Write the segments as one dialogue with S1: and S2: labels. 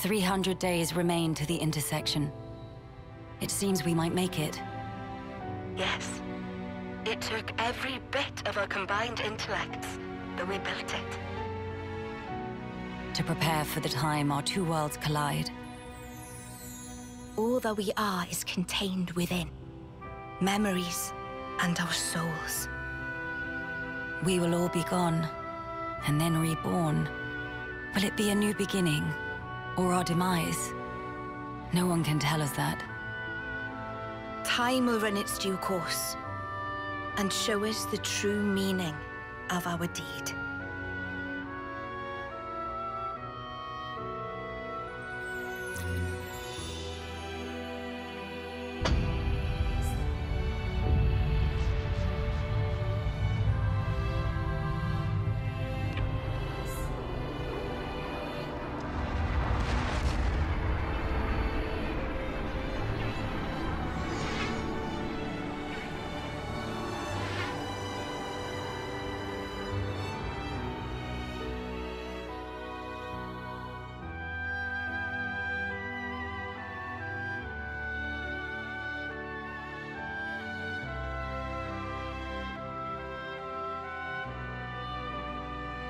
S1: 300 days remain to the intersection. It seems we might make it.
S2: Yes. It took every bit of our combined intellects, but we built it.
S1: To prepare for the time our two worlds collide.
S2: All that we are is contained within. Memories and our souls.
S1: We will all be gone, and then reborn. Will it be a new beginning, or our demise? No one can tell us that.
S2: Time will run its due course, and show us the true meaning of our deed.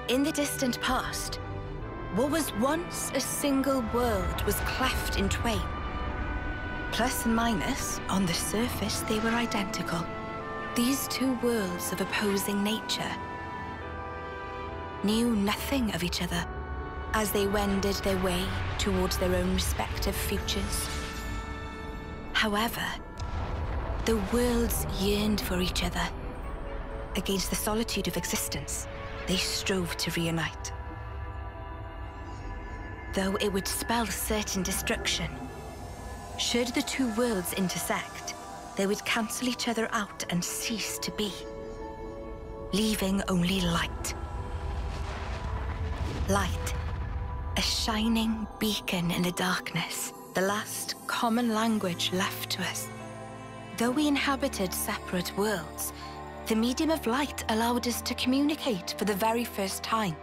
S2: In the distant past, what was once a single world was cleft in twain. Plus and minus, on the surface they were identical. These two worlds of opposing nature knew nothing of each other as they wended their way towards their own respective futures. However, the worlds yearned for each other. Against the solitude of existence, they strove to reunite. Though it would spell certain destruction, should the two worlds intersect, they would cancel each other out and cease to be, leaving only light. Light, a shining beacon in the darkness, the last common language left to us. Though we inhabited separate worlds, the medium of light allowed us to communicate for the very first time.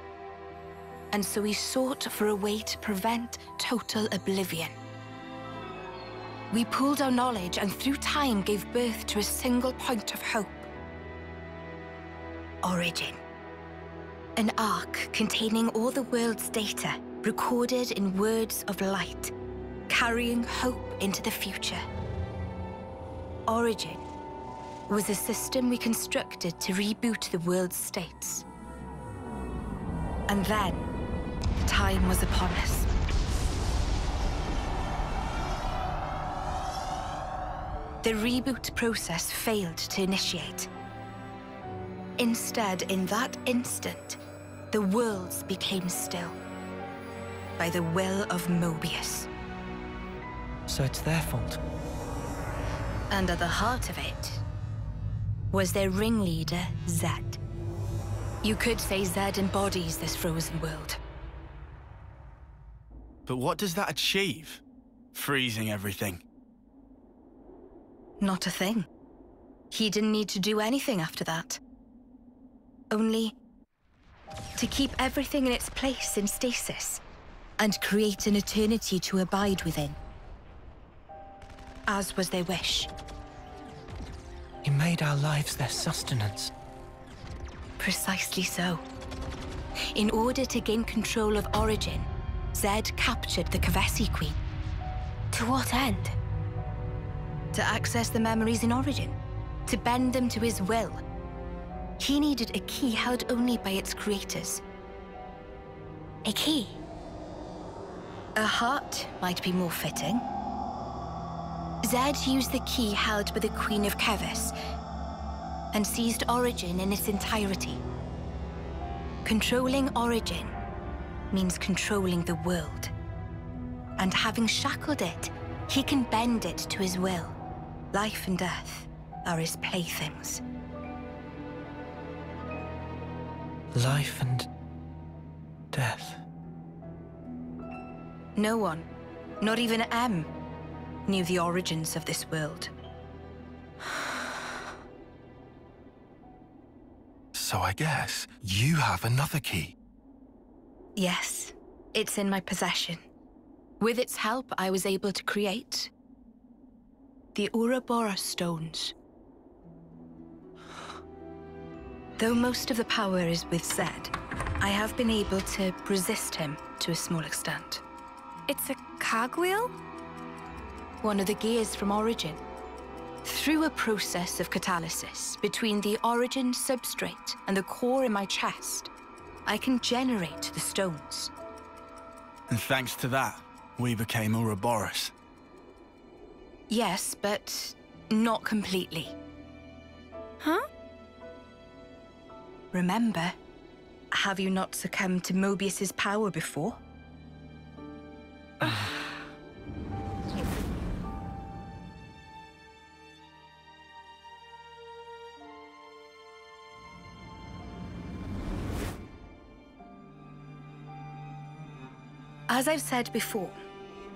S2: And so we sought for a way to prevent total oblivion. We pooled our knowledge and through time gave birth to a single point of hope. Origin. An ark containing all the world's data, recorded in words of light, carrying hope into the future. Origin was a system we constructed to reboot the world's states. And then, time was upon us. The reboot process failed to initiate. Instead, in that instant, the worlds became still, by the will of Mobius.
S3: So it's their fault?
S2: And at the heart of it was their ringleader, Zed. You could say Zed embodies this frozen world.
S4: But what does that achieve? Freezing everything.
S2: Not a thing. He didn't need to do anything after that. Only to keep everything in its place in stasis and create an eternity to abide within. As was their wish.
S3: He made our lives their sustenance.
S2: Precisely so. In order to gain control of Origin, Zed captured the Kavesi Queen. To what end? To access the memories in Origin, to bend them to his will. He needed a key held only by its creators. A key? A heart might be more fitting. Zed used the key held by the Queen of Kevis and seized Origin in its entirety. Controlling Origin means controlling the world. And having shackled it, he can bend it to his will. Life and death are his playthings.
S3: Life and death.
S2: No one, not even M, knew the origins of this world.
S5: So I guess you have another key.
S2: Yes, it's in my possession. With its help, I was able to create the Ouroboros stones. Though most of the power is with Zed, I have been able to resist him to a small extent.
S6: It's a cogwheel?
S2: One of the gears from Origin. Through a process of catalysis between the Origin substrate and the core in my chest, I can generate the stones.
S4: And thanks to that, we became Ouroboros.
S2: Yes, but not completely.
S6: Huh?
S2: Remember, have you not succumbed to Mobius's power before? As I've said before,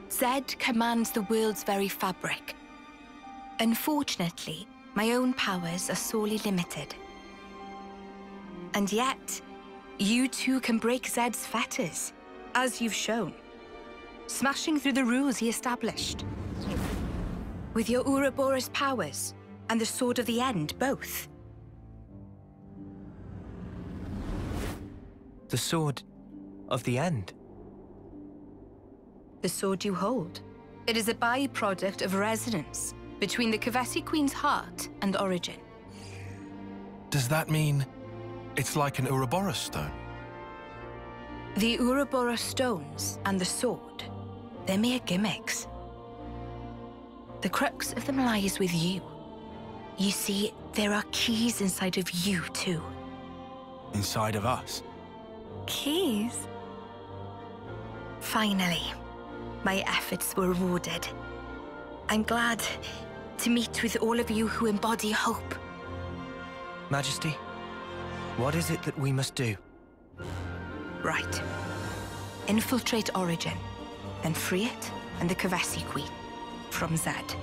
S2: Zed commands the world's very fabric. Unfortunately, my own powers are sorely limited. And yet, you two can break Zed's fetters, as you've shown, smashing through the rules he established. With your Ouroboros powers and the Sword of the End, both.
S3: The Sword of the End?
S2: The sword you hold. It is a byproduct of resonance between the Kavesi Queen's heart and Origin.
S5: Does that mean it's like an Ouroboros stone?
S2: The Ouroboros stones and the sword, they're mere gimmicks. The crux of them lies with you. You see, there are keys inside of you too.
S4: Inside of us.
S6: Keys?
S2: Finally, my efforts were rewarded. I'm glad to meet with all of you who embody hope.
S3: Majesty, what is it that we must do?
S2: Right. Infiltrate Origin, then free it and the Kavesi Queen from Zed.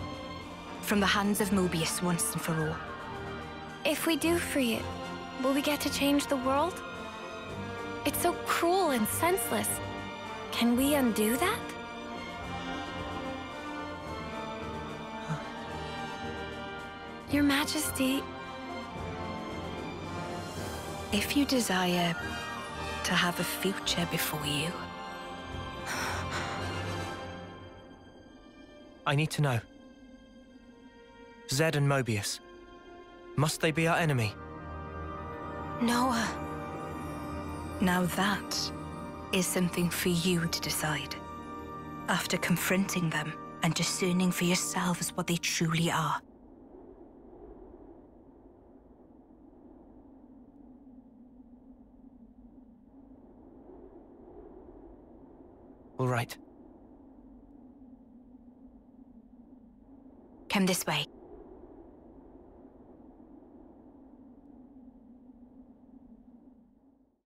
S2: From the hands of Mobius once and for all.
S6: If we do free it, will we get to change the world? It's so cruel and senseless. Can we undo that? Your Majesty...
S2: If you desire to have a future before you...
S3: I need to know. Zed and Mobius. Must they be our enemy?
S2: Noah. Now that is something for you to decide. After confronting them and discerning for yourselves what they truly are.
S3: All right.
S2: Come this way.